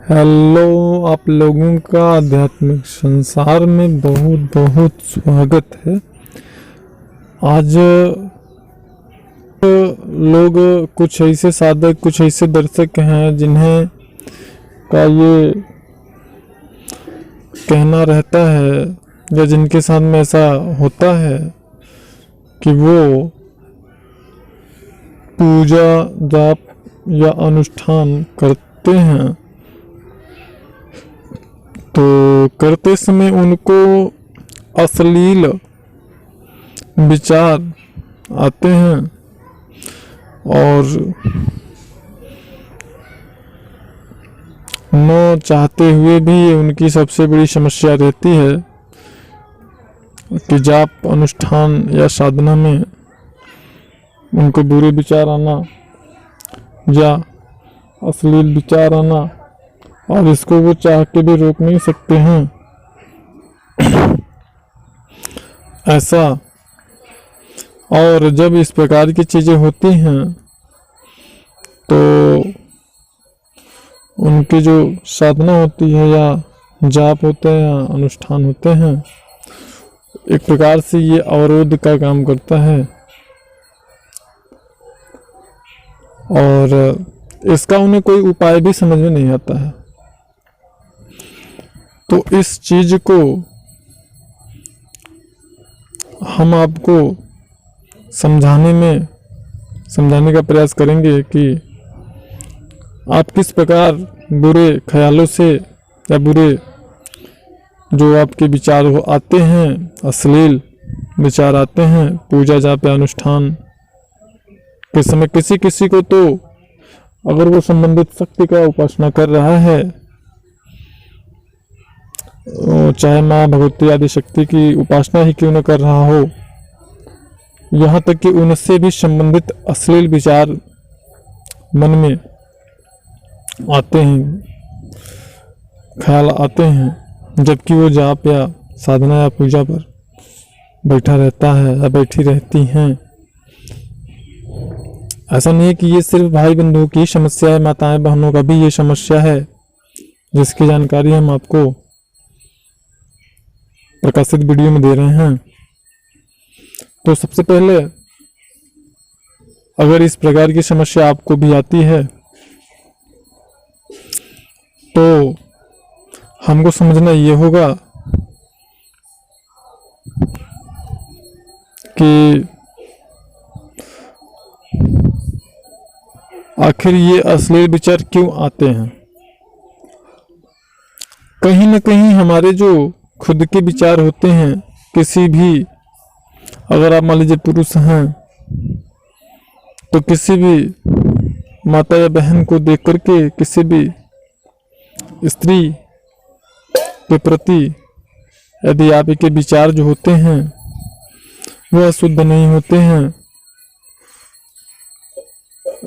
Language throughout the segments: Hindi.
हेलो, आप लोगों का आध्यात्मिक संसार में बहुत बहुत स्वागत है। आज लोग कुछ ऐसे साधक, कुछ ऐसे दर्शक हैं जिन्हें का ये कहना रहता है या जिनके साथ में ऐसा होता है कि वो पूजा जाप या अनुष्ठान करते हैं तो करते समय उनको अश्लील विचार आते हैं और न चाहते हुए भी ये उनकी सबसे बड़ी समस्या रहती है कि जाप अनुष्ठान या साधना में उनको बुरे विचार आना या अश्लील विचार आना, और इसको वो चाह के भी रोक नहीं सकते हैं। ऐसा और जब इस प्रकार की चीज़ें होती हैं तो उनकी जो साधना होती है या जाप होते हैं या अनुष्ठान होते हैं, एक प्रकार से ये अवरोध का काम करता है और इसका उन्हें कोई उपाय भी समझ में नहीं आता है। तो इस चीज को हम आपको समझाने का प्रयास करेंगे कि आप किस प्रकार बुरे ख्यालों से या बुरे जो आपके विचार आते हैं, अश्लील विचार आते हैं पूजा जाप या अनुष्ठान के समय। किसी को तो अगर वो संबंधित शक्ति का उपासना कर रहा है, चाहे माँ भगवती आदि शक्ति की उपासना ही क्यों न कर रहा हो, यहाँ तक कि उनसे भी संबंधित अश्लील विचार मन में आते हैं, ख्याल आते हैं, जबकि वो जाप या साधना या पूजा पर बैठा रहता है या बैठी रहती हैं। ऐसा नहीं है कि ये सिर्फ भाई बंधुओं की समस्या है, माताएं बहनों का भी ये समस्या है, जिसकी जानकारी हम आपको प्रकाशित वीडियो में दे रहे हैं। तो सबसे पहले अगर इस प्रकार की समस्या आपको भी आती है तो हमको समझना ये होगा कि आखिर ये अश्लील विचार क्यों आते हैं। कहीं न कहीं हमारे जो खुद के विचार होते हैं, किसी भी, अगर आप मान लीजिए पुरुष हैं तो किसी भी माता या बहन को देख करके किसी भी स्त्री के प्रति यदि आपके विचार जो होते हैं वह शुद्ध नहीं होते हैं,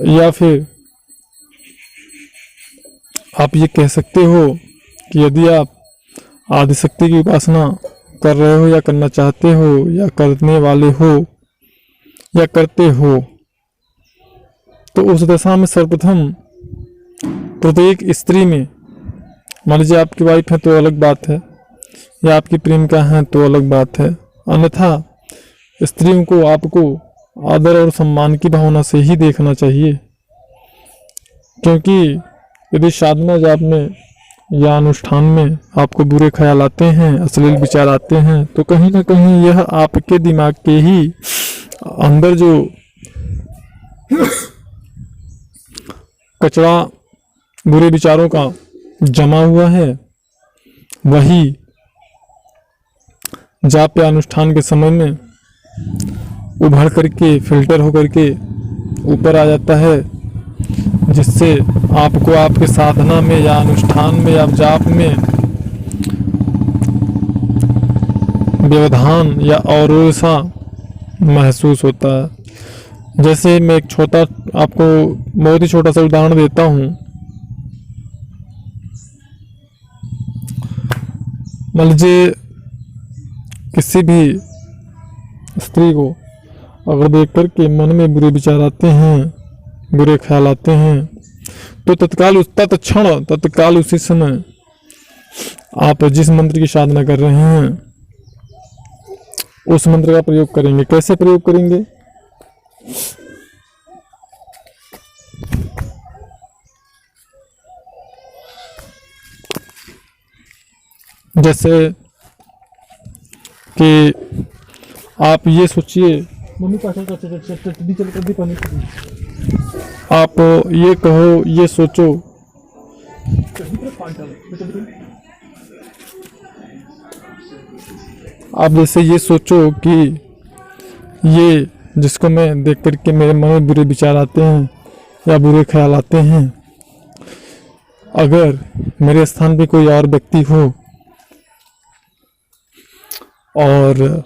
या फिर आप ये कह सकते हो कि यदि आप आदिशक्ति की उपासना कर रहे हो या करना चाहते हो या करने वाले हो या करते हो, तो उस दशा में सर्वप्रथम प्रत्येक स्त्री में, मान लीजिए आपकी वाइफ है तो अलग बात है, या आपकी प्रेमिका है तो अलग बात है, अन्यथा स्त्रियों को आपको आदर और सम्मान की भावना से ही देखना चाहिए। क्योंकि यदि साधना जाप में या अनुष्ठान में आपको बुरे ख्याल आते हैं, अश्लील विचार आते हैं, तो कहीं ना कहीं यह आपके दिमाग के ही अंदर जो कचरा बुरे विचारों का जमा हुआ है, वही जाप या अनुष्ठान के समय में उभर करके फिल्टर होकर के ऊपर आ जाता है, जिससे आपको आपके साधना में या अनुष्ठान में या जाप में व्यवधान या अवरोध सा महसूस होता है। जैसे मैं एक आपको बहुत ही छोटा सा उदाहरण देता हूँ। मान लीजिए किसी भी स्त्री को अगर देख कर के मन में बुरे विचार आते हैं, बुरे ख्याल आते हैं, तो तत्काल उसी समय आप जिस मंत्र की साधना कर रहे हैं उस मंत्र का प्रयोग करेंगे। कैसे प्रयोग करेंगे? जैसे कि आप ये सोचिए, आप ये कहो, ये सोचो, आप जैसे ये सोचो कि ये जिसको मैं देख करके मेरे मन में बुरे विचार आते हैं या बुरे ख्याल आते हैं, अगर मेरे स्थान पे कोई और व्यक्ति हो और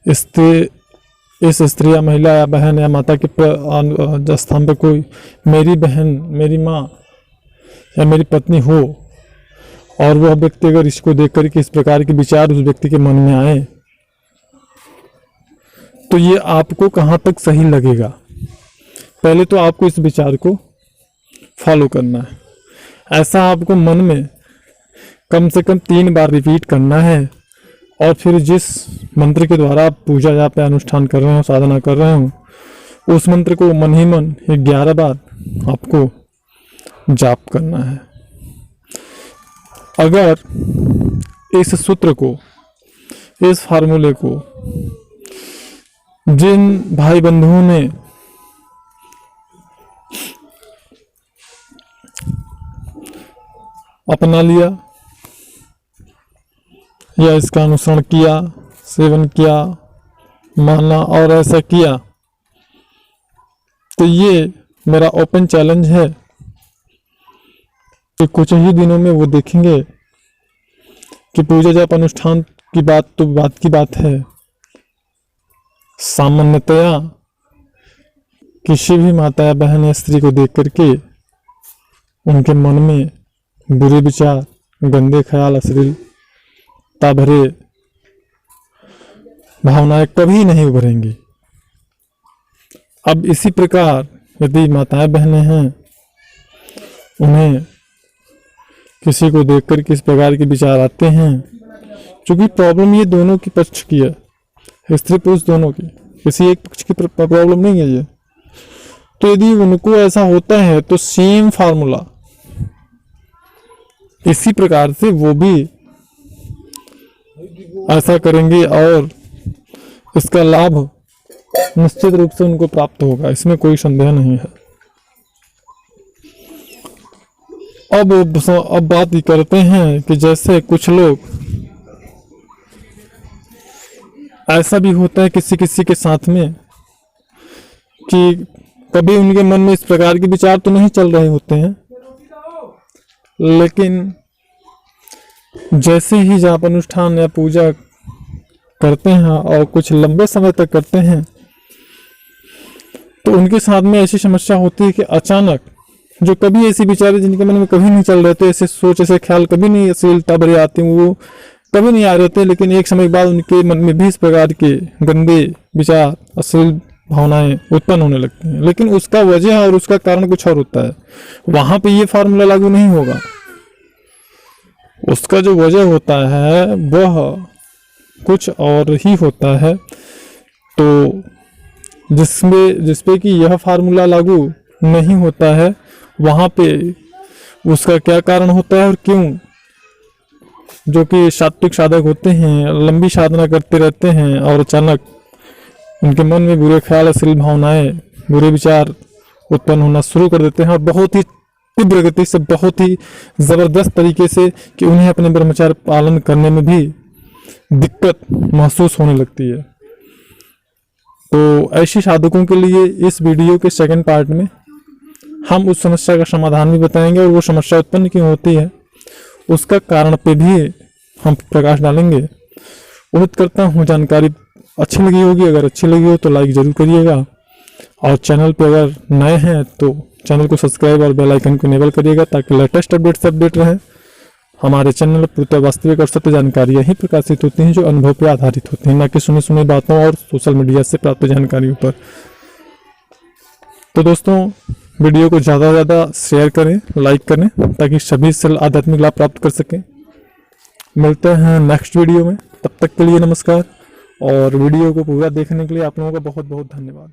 इस स्त्री या महिला या बहन या माता के स्थान पे कोई मेरी बहन, मेरी माँ या मेरी पत्नी हो और वह व्यक्ति अगर इसको देख कर के इस प्रकार के विचार उस व्यक्ति के मन में आए, तो ये आपको कहाँ तक सही लगेगा? पहले तो आपको इस विचार को फॉलो करना है। ऐसा आपको मन में कम से कम 3 बार रिपीट करना है और फिर जिस मंत्र के द्वारा आप पूजा या पे अनुष्ठान कर रहे हो, साधना कर रहे हो, उस मंत्र को मन ही मन 11 बार आपको जाप करना है। अगर इस सूत्र को, इस फार्मूले को जिन भाई बंधुओं ने अपना लिया या इसका अनुसरण किया, सेवन किया, माना और ऐसा किया, तो ये मेरा ओपन चैलेंज है कि कुछ ही दिनों में वो देखेंगे कि पूजा जाप अनुष्ठान की बात तो बात की बात है, सामान्यतया किसी भी माता या बहन या स्त्री को देख करके उनके मन में बुरे विचार, गंदे ख्याल, अश्लीलता भरे भावनाएं कभी नहीं उभरेंगी। अब इसी प्रकार यदि माताएं बहनें हैं, उन्हें किसी को देखकर किस प्रकार के विचार आते हैं, क्योंकि प्रॉब्लम ये दोनों की पक्ष की है, स्त्री पुरुष दोनों की, किसी एक पक्ष की प्रॉब्लम नहीं है ये। तो यदि उनको ऐसा होता है तो सेम फार्मूला इसी प्रकार से वो भी ऐसा करेंगे और इसका लाभ निश्चित रूप से उनको प्राप्त होगा, इसमें कोई संदेह नहीं है। अब बात ये करते हैं कि जैसे कुछ लोग, ऐसा भी होता है किसी किसी के साथ में कि कभी उनके मन में इस प्रकार के विचार तो नहीं चल रहे होते हैं, लेकिन जैसे ही जाप अनुष्ठान या पूजा करते हैं और कुछ लंबे समय तक करते हैं, तो उनके साथ में ऐसी समस्या होती है कि अचानक जो कभी ऐसी विचार जिनके मन में कभी नहीं चल रहे थे, ऐसे सोच, ऐसे ख्याल कभी नहीं अश्लीलता भरे आते, वो कभी नहीं आ रहे थे, लेकिन एक समय के बाद उनके मन में भी इस प्रकार के गंदे विचार, अश्लील भावनाएं उत्पन्न होने लगती हैं। लेकिन उसका वजह और उसका कारण कुछ और होता है, वहां पे ये फार्मूला लागू नहीं होगा। उसका जो वजह होता है वह कुछ और ही होता है। तो जिसपे कि यह फार्मूला लागू नहीं होता है, वहां पे उसका क्या कारण होता है और क्यों? जो कि सात्विक साधक होते हैं, लंबी साधना करते रहते हैं और अचानक उनके मन में बुरे ख्याल, अश्लील भावनाएं, बुरे विचार उत्पन्न होना शुरू कर देते हैं और बहुत ही तीव्र गति से, बहुत ही जबरदस्त तरीके से कि उन्हें अपने ब्रह्मचर्य पालन करने में भी दिक्कत महसूस होने लगती है। तो ऐसे साधकों के लिए इस वीडियो के सेकंड पार्ट में हम उस समस्या का समाधान भी बताएंगे और वो समस्या उत्पन्न क्यों होती है उसका कारण पे भी हम प्रकाश डालेंगे। उम्मीद करता हूँ जानकारी अच्छी लगी होगी। अगर अच्छी लगी हो तो लाइक जरूर करिएगा और चैनल पे अगर नए हैं तो चैनल को सब्सक्राइब और बेल आइकन को इनेबल करिएगा ताकि लेटेस्ट अपडेट से अपडेट रहे। हमारे चैनल पर पूर्णतः वास्तविक और सत्य जानकारियाँ ही प्रकाशित होती हैं जो अनुभव पर आधारित होती हैं, न कि सुनी सुनी बातों और सोशल मीडिया से प्राप्त जानकारियों पर। तो दोस्तों वीडियो को ज़्यादा से ज़्यादा शेयर करें, लाइक करें, ताकि सभी सरल आध्यात्मिक लाभ प्राप्त कर सकें। मिलते हैं नेक्स्ट वीडियो में, तब तक के लिए नमस्कार। और वीडियो को पूरा देखने के लिए आप लोगों का बहुत बहुत धन्यवाद।